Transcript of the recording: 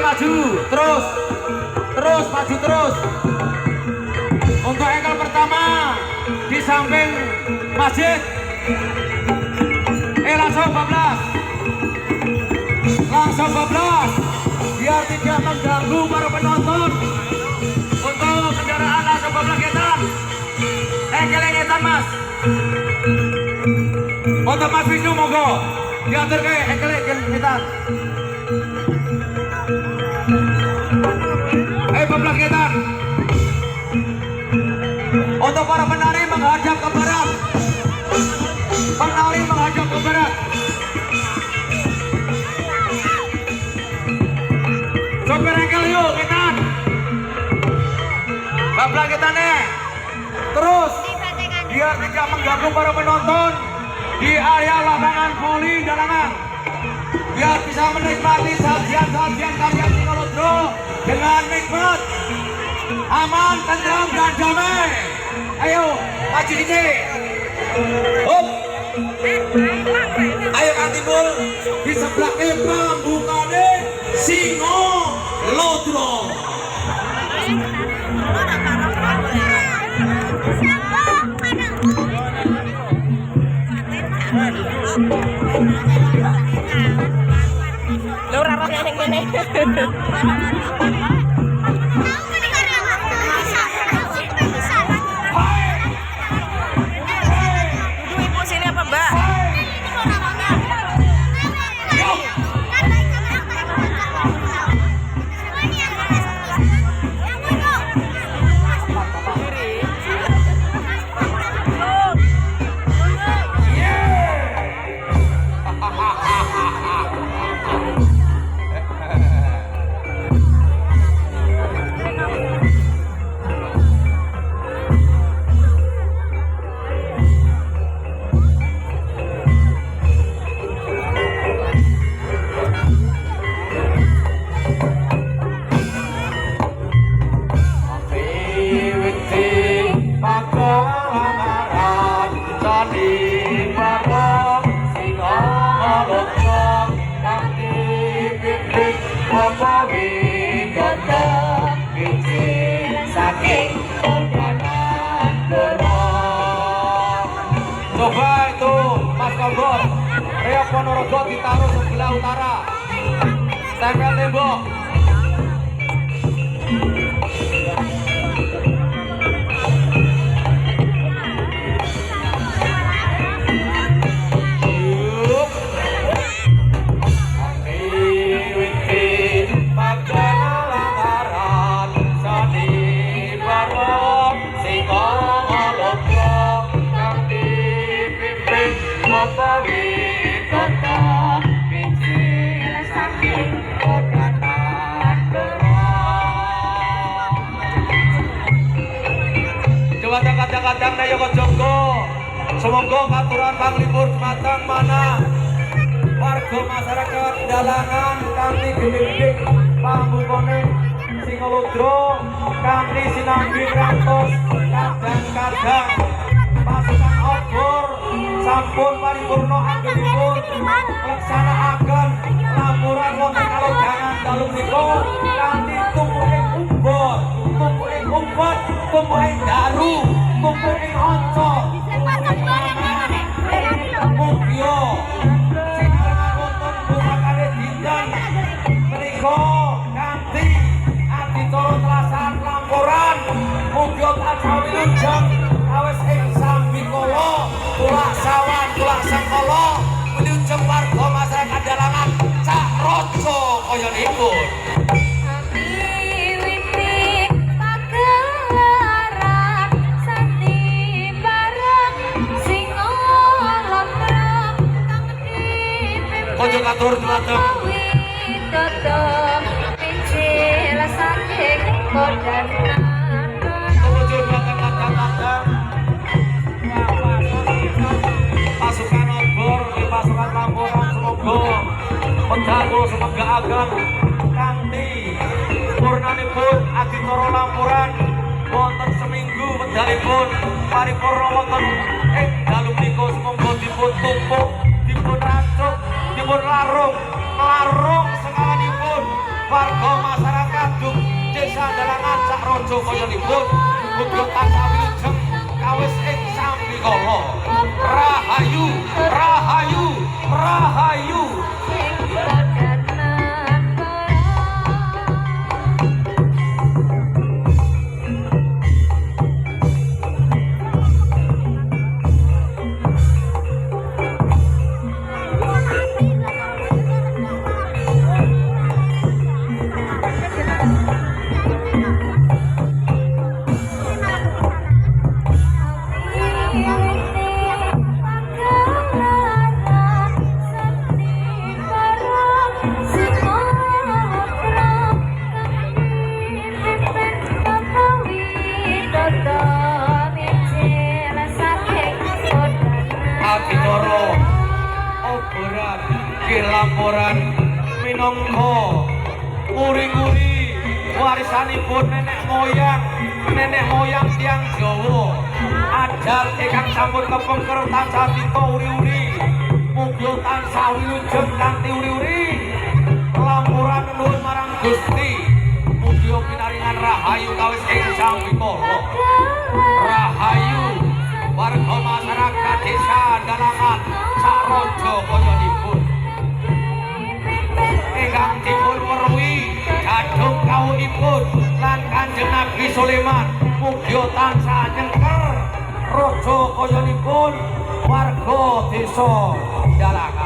Maju terus, maju terus. Untuk engkel pertama di samping masjid. Langsung bablas, biar tidak mengganggu para penonton. Untuk kendaraan langsung bablas ngetan. Ngetan mas. Untuk Mas Wisnu monggo diatur ke ngetan. Bablas ngetan. Untuk para penari menghadap ke barat. Penari menghadap ke barat. Sopir engkel yuk ngetan. Bablas ngetannya. Terus biar tidak mengganggu para penonton di area lapangan voli Dalangan. Biar bisa menikmati sajian-sajian kalian di Kolodro dengan nikmat, aman, tenang, dan damai. Ayo, maju ini. Hop. Ayo Kang Timbul, di sebelah pembukane Singo Lodro. Lu rarok yang ini. Ibu sini apa Mbak? Coba itu Mas Kombor, Rio Ponorogo ditaruh sebelah utara, tempel tembok. Kadang-kadang Nayoko Jonggo, semoga katuran panglipur matang mana warga masyarakat Dalangan kanthi gede-gede pambukane Singolodro kanthi sinambi rantos kadang-kadang pasukan obor sampun paripurna anggenipun laksanakaken laporan wonten kalodhangan dalu menika kanthi tumpuking umbot, tumpuking daru, tumpuking oncok, tumpuking tulang sangkala wilujeng warga masyarakat Dalangan sak raja kaya nipun. Ojo katur dumateng ojo dumateng kadang-kadang pasukan obor di pasukan Lampuran semoga pedago semoga ageng kanthi purnanipun Aditara Lampuran wonten seminggu wedalipun paripurna wonten ing dalu menika semoga dipun tumpuk dipun racuk dipun larung sekawanipun warga masyarakat Desa Dalangan sak raja kayanipun mugi tansah wilujeng kawis ing sambikala. Rahayu rahayu rahayu. Aditara oboran Lampuran minangka uri-uri warisanipun nenek moyang tiyang Jawa. Ajal ingkang sampun kepengker tansah tika uri-uri mugi tansah wilujeng kanthi uri-uri Lampuran nuwun marang Gusti mugi pinaringan rahayu kawis ing sambikala. Rahayu warga masyarakat Desa Dalangan sak raja kayanipun ingkang dipun weruhi kadung kawuhipun lan Kanjeng Nabi Sulaiman mugi tansah nyengker raja kayanipun warga Desa Dalangan.